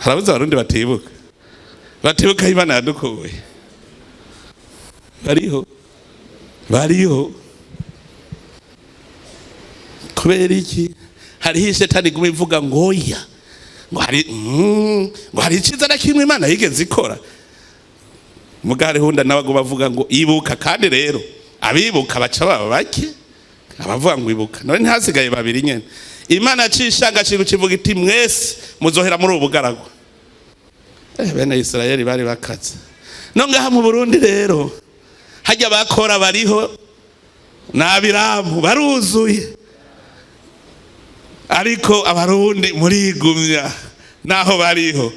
harabuze abarundi batibuka Imana yadukuye. Bariho kubera iki? Hariho ishetani iguma ivuga ngo oya, ngo hari iciza na kimwe Imana yigeze ikora. Mugare hunda n'abagoma bavuga ngo ibuka, kandi rero abibuka baca baba bake, abavuga ngo ibuka none ntihasigaye babiri nyene. Imana yacishanga kintu kivuga iti mwese muzohera muri ubugaragu. Bene Israeli bari bakaze. Nongaha mu Burundi rero hajya bakora bariho n'abiramu baruzuye, ariko abarundi murigumya naho bariho.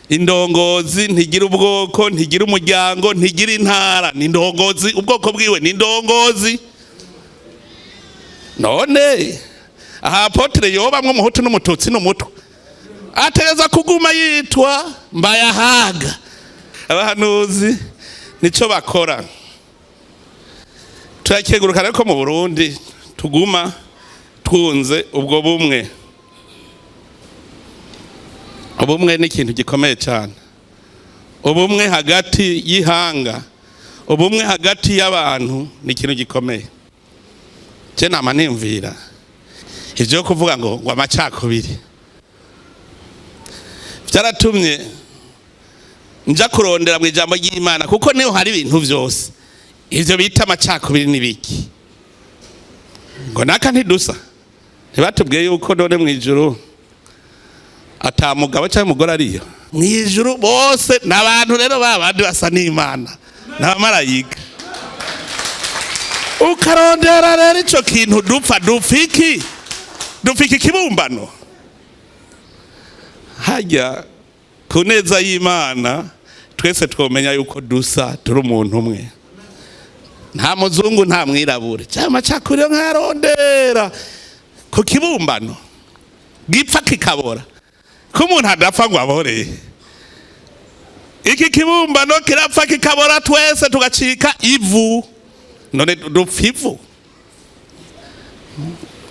Indongozi ntigira ubwoko, ntigira umuryango, ntigira intara, ni indongozi. Ubwoko bwiwe ni indongozi. None aha apotre yobamwe umuhutu n'umututsi n'umutwe ategeza kuguma yitwa Mbayahaga. Abahanuzi nico bakora. Turakeguruka reko mu Burundi tuguma twunze ubwo bumwe. Ubumwe ni ikintu gikomeye cyane. Ubumwe hagati y'ihanga, ubumwe hagati y'abantu ni ikintu gikomeye. Je nama nimvira ivyo kuvuga ngo amacakubiri byaratumye nja kurondera mu ijambo ry'Imana, kuko niho hari ibintu byose ivyo bita amacakubiri nibiki. Ngo naka ntidusa, ntibatubwiye yuko none mu ijuru ata mugabo cyangwa umugore ariyo. Mu ijuru bose n'abantu rero babandi basa n'Imana n'abamarayika. Ukarondera rero ico kintu dufiki kibumbano. Hajya kuneza y'Imana twese twomenya yuko dusa turi umuntu umwe. Nta muzungu nta mwirabure cyangwa macakuri nkarondera ku kibumbano gipfa kikabora. Ko umuntu adapfa ngo abore. Iki kibumbano kirapfa kikabora twese tugacika ivu. None dupfa ivu.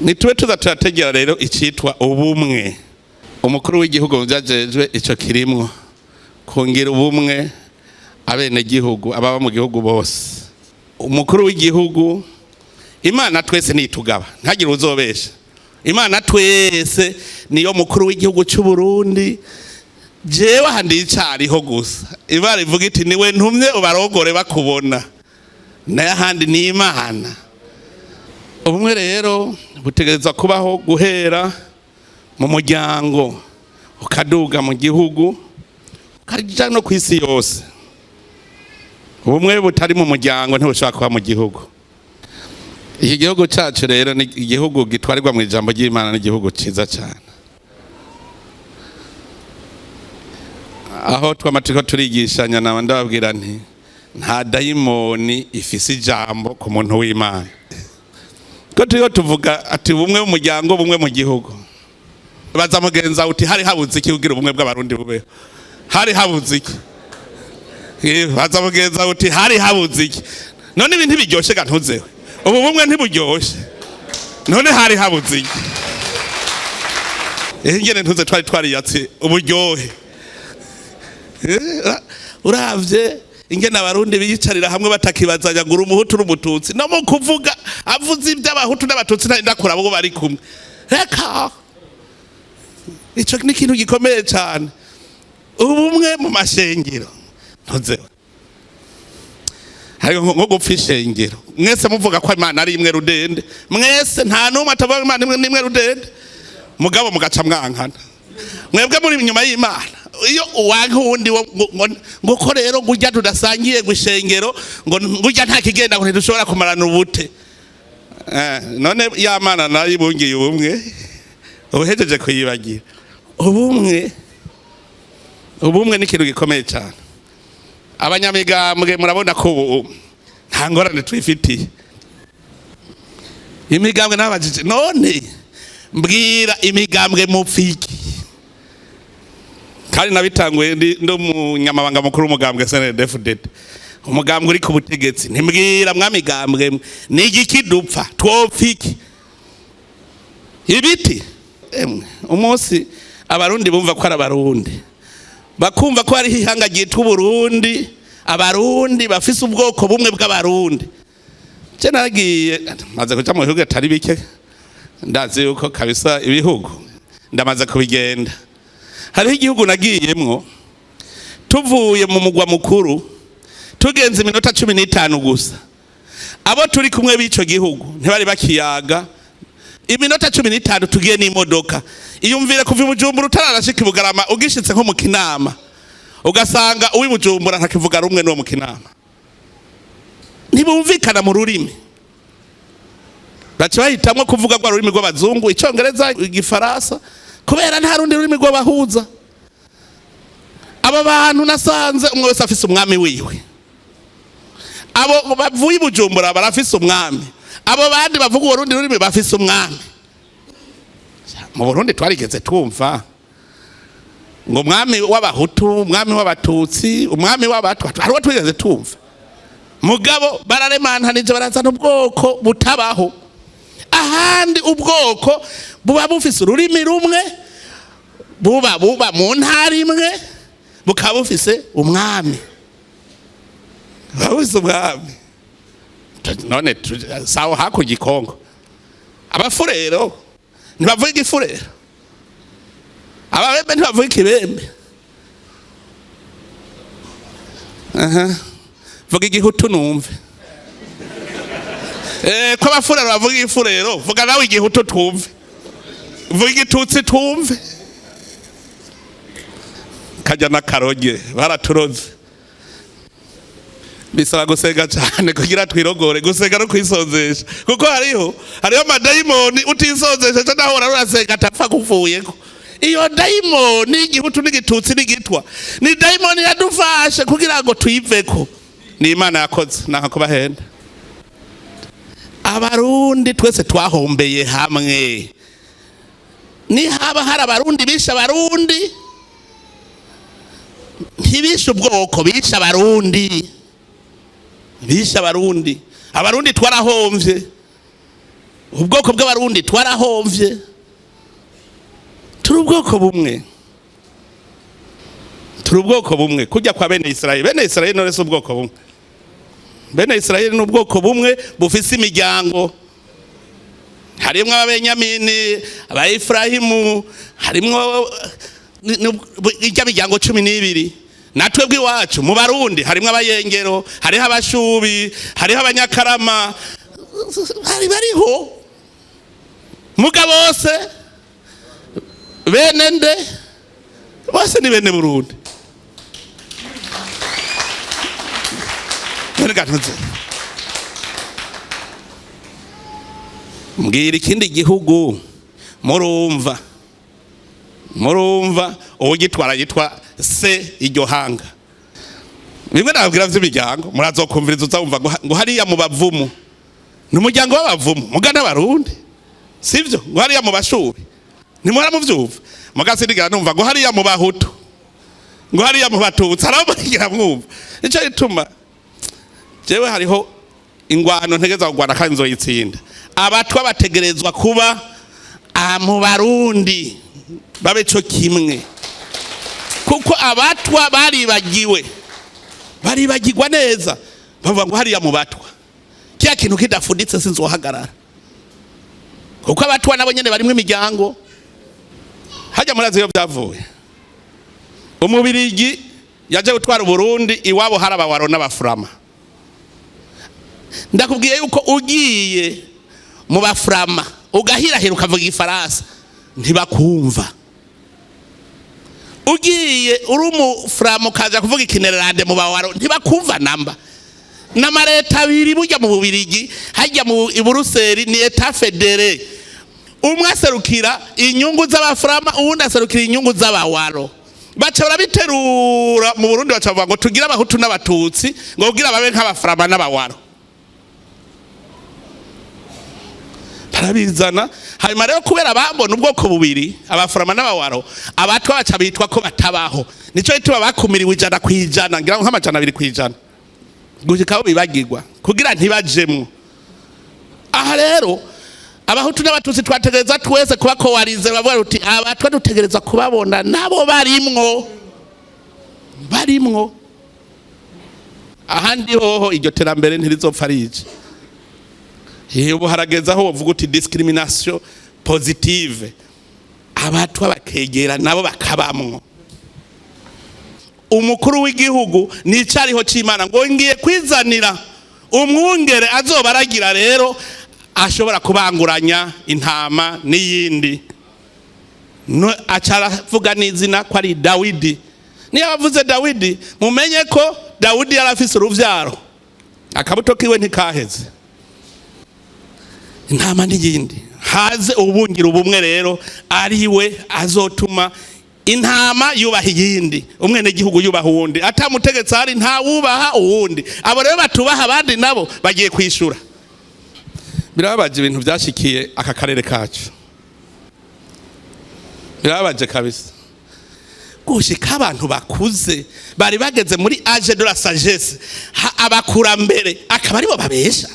Nituwe tuzategera rero icitwa ubumwe. Umukuru w'igihugu byajejwe ico kirimwo kongira ubumwe abene gihugu, ababa mu gihugu bose. Umukuru w'igihugu, Imana twese nitugaba ntagire uzobesha. Imana twese niyo mukuru w'igihugu cy'u Burundi. Jewe handi icariho gusa ibara ivuga iti niwe ntumye ubarogore bakubona, naye handi ni Imana. Ubumwe rero butegereza kubaho guhera mu muryango ukaduga mu gihugu ukaja no kwisi yose. Ubumwe butari mu muryango ntibushobora kuba mu gihugu. Iki gihugu cyacu rero ni igihugu gitwarirwa mu ijambo ry'Imana, ni igihugu cyiza cyane. Aho twamatiko turigishanya na ndababwira nti nta dayimoni ifise ijambo ku muntu w'Imana. Ko turiho tuvuga ati bumwe mu muryango, bumwe mu gihugu. Baza mugenza uti hari habuze iki kugira ubumwe bw'abarundi bubeho? Hari habuze iki? Baza mugenza uti hari habuze iki? None ibintu biryoshe ga ntuzewe. Ubu bumwe ntiburyoshe. None hari habuze iki? Ingene ntuze twari yatse uburyohe. Uravye ingene abarundi biyicarira hamwe batakibazanya ngo umuhutu n'umututsi, no mu kuvuga avuze iby'abahutu n'abatutsi ndakura abo bari kumwe. Reka ico ni ikintu gikomeye cyane. Ubumwe mu mashengero ntuzewe. Hari nko gupfa ishengero, mwese muvuga ko Imana ari imwe rudende, mwese nta numwe atavuga Imana imwe rudende, mugabo mugaca mwankana. Mwebwe muri inyuma y'Imana. Iyo uwanka uwundi ngo ko rero ngujya tudasangiye gushengero ngo ngujya nta kigenda ngo ntidushobora kumarana ubute. None ya Mana nayo ibungiye ubumwe uhejeje kuyibagira. Ubumwe ni ikintu gikomeye cyane. Abanyamigambwe murabona ko nta ngorane twifitiye. Imigambwe n'abajije none mbwira imigambwe mupfiki. Kandi nabitanguye ndo munyamabanga mukuru umugambwe SNDFDD. Umugambwe uri ku butegetsi ntimbwira mwamigambwe ni igiki dupfa twopfiki. Ibiti umunsi abarundi bumva ko ari abarundi, bakumva ko hariho ihanga ryitwa Burundi, abarundi bafise ubwoko bumwe bw'abarundi. Je nagiye maze kuja mu bihugu atari bike, ndazi yuko kabisa ibihugu ndamaze kubigenda. Hariho igihugu nagiyemwo, tuvuye mu mugwa mukuru tugenze iminota 15 gusa, abo turi kumwe b'ico gihugu ntibari bakiyaga. Iminota 15 tugiye n'imodoka, iyumvire kuva Bujumbura utararashika Bugarama, ugishitse nko mu Kinama ugasanga uwi Bujumbura ntakivuga rumwe no mu Kinama, ntibumvikana mu rurimi. Baca bahitamwo kuvuga kwa rurimi rw'abazungu, Icongereza, Igifaransa, kubera nta rundi rurimi rw'abahuza. Aba bantu nasanze umwe wese afise umwami wiwe. Abo bavuye Bujumbura barafise umwami, abo bandi bavuga urundi rurimi bafise umwami. Mu Burundi twarigeze twumva ngo umwami w'abahutu, umwami w'abatutsi, umwami w'abatwa, hariho twigeze twumva. Mugabo bararemantanije barazana ubwoko butabaho. Ahandi ubwoko buba bufise ururimi rumwe, buba mu ntara imwe, bukaba bufise umwami. Bufise umwami. None sawa hakurya Kongo, abafurero ntibavuga igifurero, ababembe ntibavuga ikibembe. Vuga igihutu numve. Ko abafurero bavuga igifurero, vuga nawe igihutu twumve. Vuga igitutsi twumve. Kajya na karoge baraturoze. Bisaba gusenga cyane kugira twirogore, gusenga no kwisozesha, kuko hariho amadayimoni utisozesha cyangwa urasenga atapfa kuvuyeko. Iyo dayimoni igihutu n'igitutsi n'igitwa ni dayimoni yadufashe kugira ngo tuyiveko. Ni Imana yakoze naka kubahenda. Abarundi twese twahombeye hamwe. Ni haba hari abarundi bisha abarundi, ntibisha ubwoko, bisha abarundi. Bisha abarundi. Abarundi twarahomvye, ubwoko bw'abarundi twarahomvye. Turi ubwoko bumwe, turi ubwoko bumwe. Kujya kwa bene Israeli, bene Israeli none se ubwoko bumwe. Bene Israeli ni ubwoko bumwe bufise imiryango. Harimwo ababenyamini, abaefrahimu, harimwo ijya miryango 12. Natwe bw'iwacu mu Barundi harimwo abayengero, hariho abashubi, hariho abanyakarama, bariho muga bose bene nde, bose ni bene Burundi. Mbwira ikindi gihugu murumva uwugitwara yitwa se iryo hanga. Bimwe nababwira vy'imiryango murazokumviriza uzumva ngo hariya mu bavumu, ni umuryango w'abavumu mugana Barundi, sivyo? Ngo hariya mu bashubi ntimura muvyumva, mugasindigana numva ngo hariya mu bahutu, ngo hariya mu batutsi, aramugira mwumva. Nico gituma jewe hariho ingwano ntegeza kugwana kandi nzoyitsinda. Abatwa bategerezwa kuba mu Barundi babe cyo kimwe, kuko abatwa baribagirwa neza, bavuga ngo hariya mu batwa kiya kintu kidafuditse sinzohagarara, kuko abatwa nabo nyene barimwe imiryango. Hajya murazi yo byavuye, umubirigi yaje gutwara Burundi, iwabo haraba waro n'abafurama. Ndakubwiye yuko ugiye mu bafurama ugahirahira ukavuga Igifaransa ntibakumva. Ugiye uri umufurama ukaza kuvuga Ikinerande mu bawaro ntibakumva namba. N'amareta abiri burya mu Bubirigi, hajya mu Buruseli ni Etat Federé. Umwe aserukira inyungu z'abafurama, uwundi aserukira inyungu z'abawaro. Baca barabiterura mu Burundi, baca bavuga ngo tugira abahutu n'abatutsi, ngo kugira babe nk'abafurama n'abawaro. Barabizana hanyuma rero kubera bambona ubwoko bubiri, abafurama n'abawaro, abatwa baca bitwa ko batabaho. Nico gituma bakumiriwe 100%, ngira ngo nk'amajana 200%, gushikaho bibagirwa kugira ntibajemwo. Aha rero abahutu n'abatutsi twategereza twese kuba kowarize, bavuga uti abatwa dutegereza kubabona nabo barimwo ahandi hoho iryo terambere ntirizopfa rije. Ubu harageza aho bavuga uti discrimination positive, abatwa bakegera nabo bakabamwo. Umukuru w'igihugu nicariho c'Imana ngo ngiye kwizanira umwungere azobaragira rero ashobora kubanguranya intama n'iyindi. No acaravuga n'izina ko ari Dawidi. Niyo bavuze Dawidi mumenye ko Dawidi yarafise uruvyaro akabuto kiwe ntikaheze. Intama n'iyindi haze ubungira ubumwe rero ariwe azotuma intama yubaha iyindi, umwene gihugu yubaha uwundi, atamutegetsi hari nta wubaha uwundi. Abo rero batubaha abandi nabo bagiye kwishura. Birababaje ibintu byashikiye aka karere kacu, birababaje kabisa. Gushika abantu bakuze bari bageze muri age de la sagesse, abakura mbere akaba aribo babesha.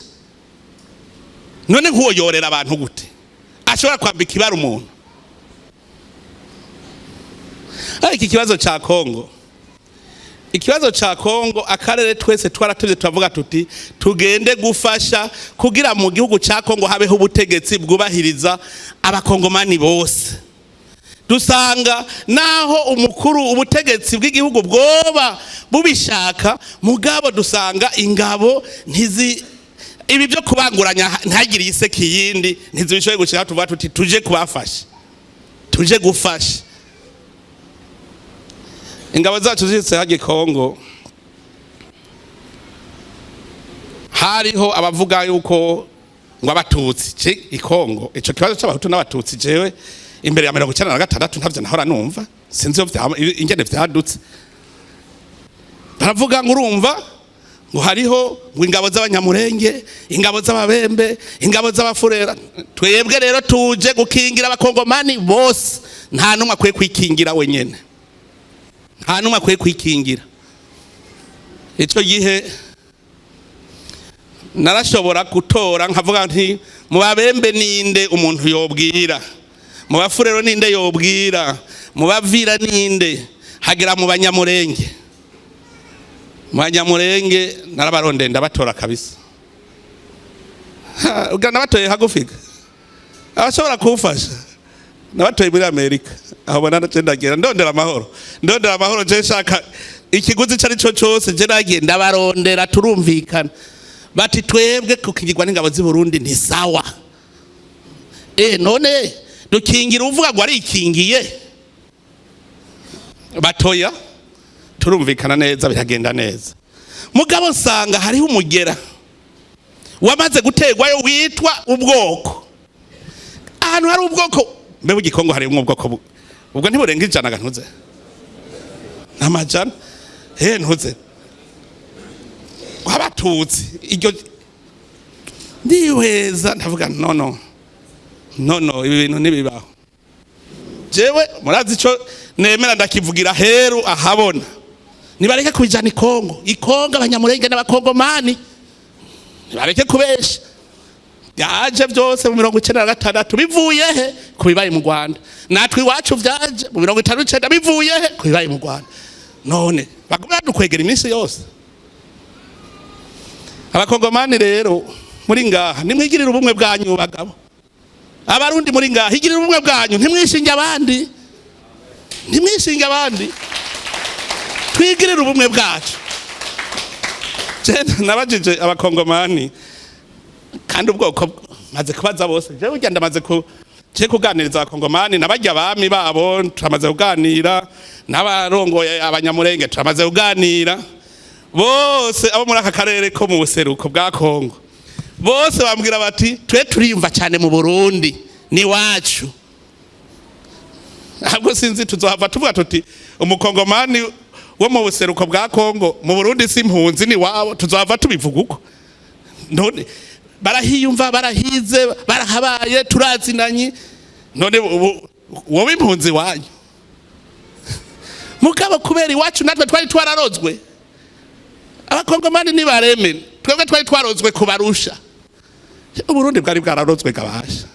None nk'uwo yorera abantu gute ashobora kwambika ibara umuntu? Iki kibazo cha Kongo, ikibazo cha Kongo akarere twese twaratevye turavuga tuti tugende gufasha kugira mu gihugu cha Kongo habeho ubutegetsi bwubahiriza abakongomani bose. Dusanga naho umukuru ubutegetsi bw'igihugu bwoba bubishaka, mugabo dusanga ingabo ibi byo kubanguranya ntagire iseki yindi ntizibishoye gushika tuvuga tuti tuje kubafasha, tuje gufasha. Ingabo zacu zitse hagi Kongo, hariho abavuga yuko ngo abatutsi ikongo, ico kibazo c'abahutu n'abatutsi jewe imbere ya 1996 ntavyo nahora numva, sinzi ingene vyadutse. Baravuga ngo urumva ngo hariho ngo ingabo z'abanyamurenge, ingabo z'ababembe, ingabo z'abafurera. Twebwe rero tuje gukingira abakongomani bose, nta numwe akwiye kwikingira wenyene, nta numwe akwiye kwikingira. Ico gihe narashobora gutora nkavuga nti mu babembe ninde umuntu yobwira, mu bafurero ninde yobwira, mu bavira ninde, hagera mu banyamurenge. Mu banyamurenge narabaronde ndabatora kabisa. Ugana batoye hagufika abashobora kufasha, nabatoye muri Amerika aho bona cendagira ndondera amahoro je shaka ikiguzi cari cyo cyose je nagiye ndabarondera turumvikana bati twebwe kukigirwa n'ingabo z'i Burundi ni sawa. None dukingira uvuga ngo ari ikingiye, batoya turumvikana neza biragenda neza. Mugabo nsanga hariho umugera wamaze gutegwayo witwa ubwoko. Ahantu hari ubwoko mbe bugikongo hari ubwoko ubwo ntiburenga ijana gantuze namajana ntuze wabatutsi iryo ndiweza ndavuga no ibi bintu nibibaho. Jewe murazi ico nemera ndakivugira heru ahabona, nibareke kubijana ikongo abanyamurenge n'abakongomani, nibareke kubesha. Byaje byose mu 1996 bivuye he kubibaye mu Rwanda, natwe iwacu byaje mu 1959 bivuye he kubibaye mu Rwanda. None bagumya dukwegera iminsi yose. Abakongomani rero muri ngaha nimwigirira ubumwe bwanyu bagabo, abarundi muri ngaha higirira ubumwe bwanyu, ntimwishinge abandi, twigirira ubumwe bwacu. Nabajije abakongomani kandi ubwoko maze kubaza bose, jewe ugenda maze kuganiriza abakongomani nabajya abami babo, turamaze kuganira n'abarongoye abanyamurenge, turamaze kuganira bose abo muri aka karere ko mu buseruko bwa Kongo. Bose bambwira bati twe turiyumva cyane mu Burundi ni wacu. Ahubwo sinzi tuzohava tuvuga tuti umukongomani wo mu buseruko bwa Kongo mu Burundi si impunzi ni wabo, tuzohava tubivuga uko. None barahiyumva, barahize, barahabaye, turazinanye. None wowe impunzi wanyu mugabo kubera iwacu natwe twari twararozwe. Abakongomani nibareme twebwe twari twarozwe kubarusha. Uburundi bwari bwararozwe kabasha.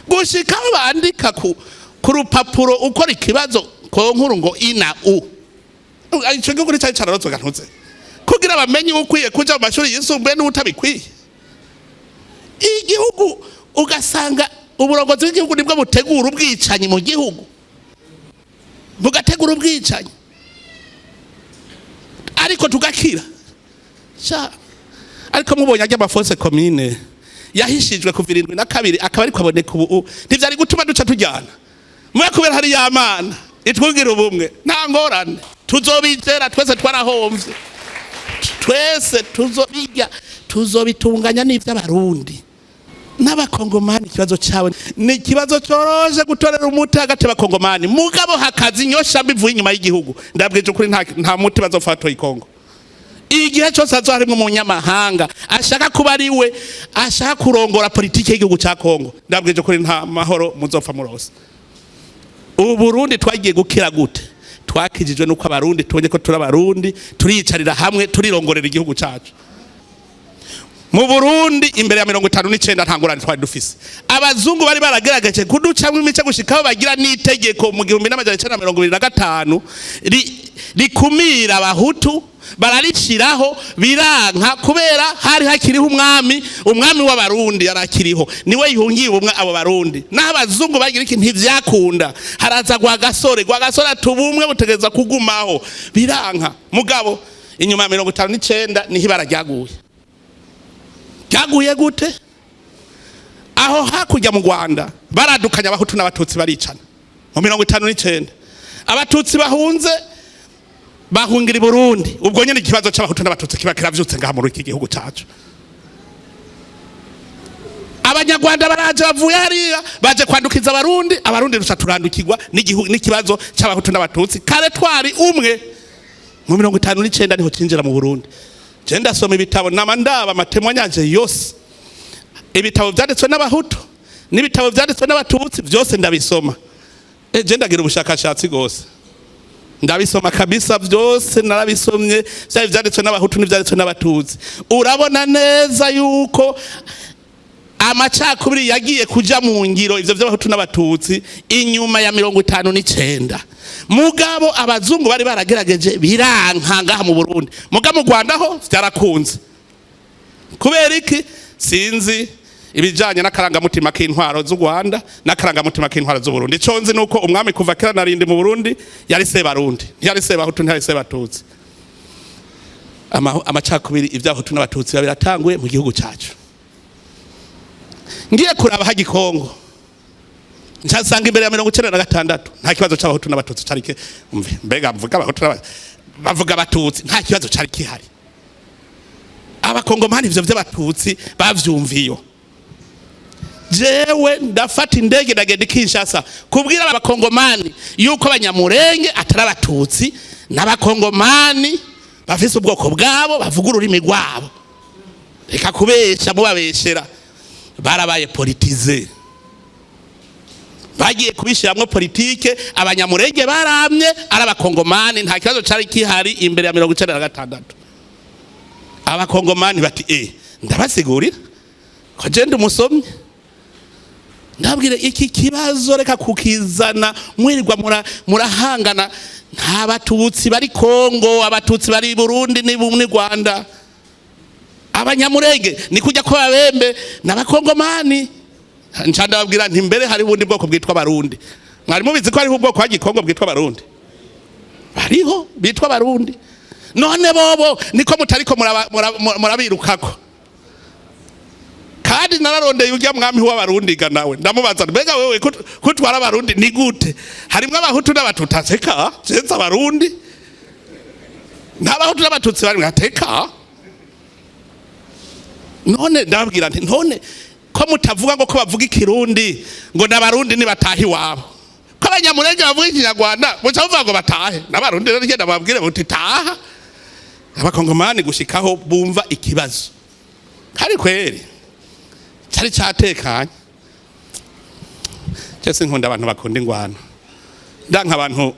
gushikaho bandika ku rupapuro ukora ikibazo ko nkuru ngo ina u ico gihugu cyari cyararozwe gantutse kugira bamenye ukwiye kuja mu mashuri yisumbuye n'utabikwiye. Igihugu ugasanga uburongozi bw'igihugu nibwo butegura ubwicanyi mu gihugu, bugategura ubwicanyi ariko tugakira. Ariko mubonye ajya amafose commune yahishijwe ku 72 akaba ariko aboneka ubu ntivyari gutuma duca tujyana mwe kubera hari yamana itwugira ubumwe nta ngorane tuzobizera twese twarahomvye twese tuzobitunganya n'ivy'abarundi n'abakongomani. Ikibazo cyawe ni ikibazo cyoroje gutorera umuti hagati y'abakongomani mugabo hakazi nyosha bivuye inyuma y'igihugu. Ndabwije ukuri nta muti bazofatwa ikongo igihe cyose azoharimwe umunyamahanga ashaka kuba ari we ashaka kurongora politiki y'igihugu cya Kongo. Ndabwije ukuri nta mahoro muzopfa murose. Ubu Burundi twagiye gukira gute? Twakijijwe nuko abarundi tubonye ko turi abarundi turiyicarira hamwe turirongorera igihugu cyacu. Mu Burundi imbere ya 59 ntangurane twari dufise abazungu bari baragerageje kuducamwe imice gushikaho bagira n'itegeko mu 1925 rikumira abahutu bararishiraho biranka kubera hari hakiriho umwami w'abarundi yarakiriho niwe yihungiye ubumwe abo barundi n'abazungu bagira iki ntivyakunda haraza gwa gasore atubumwe butegeza kugumaho biranka mugabo inyuma ya 59 niho ibara ryaguye gute? Aho hakurya mu Rwanda baradukanya abahutu n'abatutsi baricana mu 59 abatutsi bahunze bahungira i Burundi. Ubwo nyene ikibazo c'abahutu n'abatutsi kiba kiravyutse ngaha muri iki gihugu cyacu. Abanyarwanda baraje bavuye hariya baje kwandukiza abarundi rusha turandukirwa n'ikibazo c'abahutu n'abatutsi kare twari umwe. Mu 59 niho cinjira mu Burundi. Je ndasoma ibitabo namandaba amatemwa nyanje yose, ibitabo vyanditswe n'abahutu n'ibitabo vyanditswe n'abatutsi vyose ndabisoma. Je ndagira ubushakashatsi gose ndabisoma kabisa vyose narabisomye vyari vyanditswe n'abahutu n'ivyanditswe n'abatutsi. Urabona neza yuko amacakubiri yagiye kuja mu ngiro ivyo vy'abahutu n'abatutsi inyuma ya 59. Mugabo abazungu bari baragerageje biranka ngaha mu Burundi, mugabo mu Rwanda ho vyarakunze. Kubera iki sinzi ibijanye n'akarangamutima k'intwaro z'u Rwanda n'akarangamutima k'intwaro z'u Burundi. Iconzi nuko umwami kuva kera narindi mu Burundi yari Sebarundi, ntiyari Sebahutu, ntiyari Sebatutsi. Amacakubiri ivy'abahutu n'abatutsi biratanguye mu gihugu cyacu. Ngiye kuraba hagi Kongo nsanga imbere ya 1996 nta kibazo c'abahutu n'abatutsi carike. Mbega mvuga abahutu bavuga abatutsi nta kibazo cari kihari. Abakongomani ivyo vy'abatutsi bavyumviyo. Jewe ndafata indege ndagenda Kinshasa kubwira abakongomani yuko abanyamurenge atari abatutsi n'abakongomani bafise ubwoko bwabo bavuga ururimi rwabo. Reka kubesha mubabeshera. Barabaye politize, bagiye kubishiramwe politike. Abanyamurenge baramye ari abakongomani nta kibazo cari kihari imbere ya 1996. Abakongomani bati ndabasigurira ko je ndi umusomyi ndabwire iki kibazo reka kukizana mwirirwa murahangana. Nta batutsi bari Kongo, abatutsi bari Burundi ni bumwe Rwanda. Abanyamurenge ni kujya ko babembe n'abakongomani. Ncandababwira nti mbere hari ubundi bwoko bwitwa Barundi. Mwari mubizi ko hariho ubwoko wa Gikongo bwitwa Barundi? Bariho bitwa Barundi. None bobo niko mutariko murabirukako. Kandi nararondeye ujya mwami w'abarundi ga nawe ndamubaza mbega wewe kutwara abarundi ni gute? Harimwe abahutu n'abatutsi ateka cenza abarundi n'abahutu n'abatutsi bari ngateka. None ndababwira nti none ko mutavuga ngo ko bavuga ikirundi ngo n'abarundi ni batahi wabo, ko abanyamurenge bavuga ikinyarwanda mucavuga ngo batahe n'abarundi rero ngenda babwire muti taha. Abakongomani gushikaho bumva ikibazo hari kweri cyari cyatekanye. Cyese nkunda abantu bakunda ingwano, ndanka abantu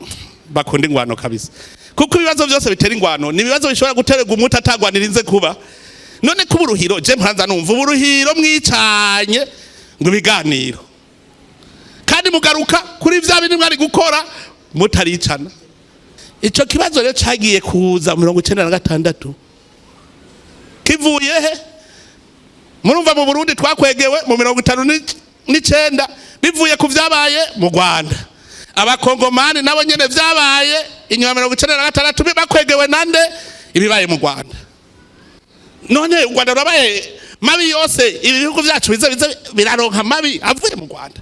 bakunda ingwano kabisa, kuko ibibazo byose bitera ingwano ni ibibazo bishobora guterega umuti atagwanirinze kuba. None kuburuhiro je mpanza numva uburuhiro mwicanye ngo ibiganiro kandi mugaruka kuri vya bindi mwari gukora mutaricana. Ico kibazo rero cagiye kuza 1996 kivuye he? Murumva mu Burundi twakwegewe mu 1959 bivuye ku vyabaye mu Rwanda. Abakongomani nabo nyene vyabaye inyuma 1996 bakwegewe nande ibibaye mu Rwanda. None u Rwanda rwabaye mabi yose ibihugu vyacu bize biraronka mabi avuye mu Rwanda.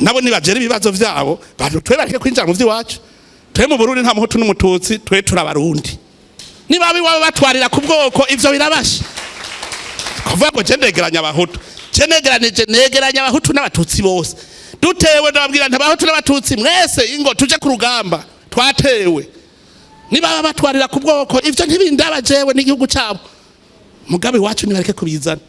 Nabo nibajere ibibazo vyabo twe bareke kwinjira mu vy'iwacu. Twe mu Burundi nta muhutu n'umututsi, twe turabarundi. Niba biwabo batwarira ku bwoko ivyo birabasha. Kuvuga ko cendegeranya abahutu, negeranya abahutu n'abatutsi bose. Dutewe ndababwira ntabahutu n'abatutsi mwese ingo tuje ku rugamba twatewe. Niba batwarira ku bwoko ivyo ntibindabajewe n'igihugu cyabo. Mugabe wacu nibareke kubizana.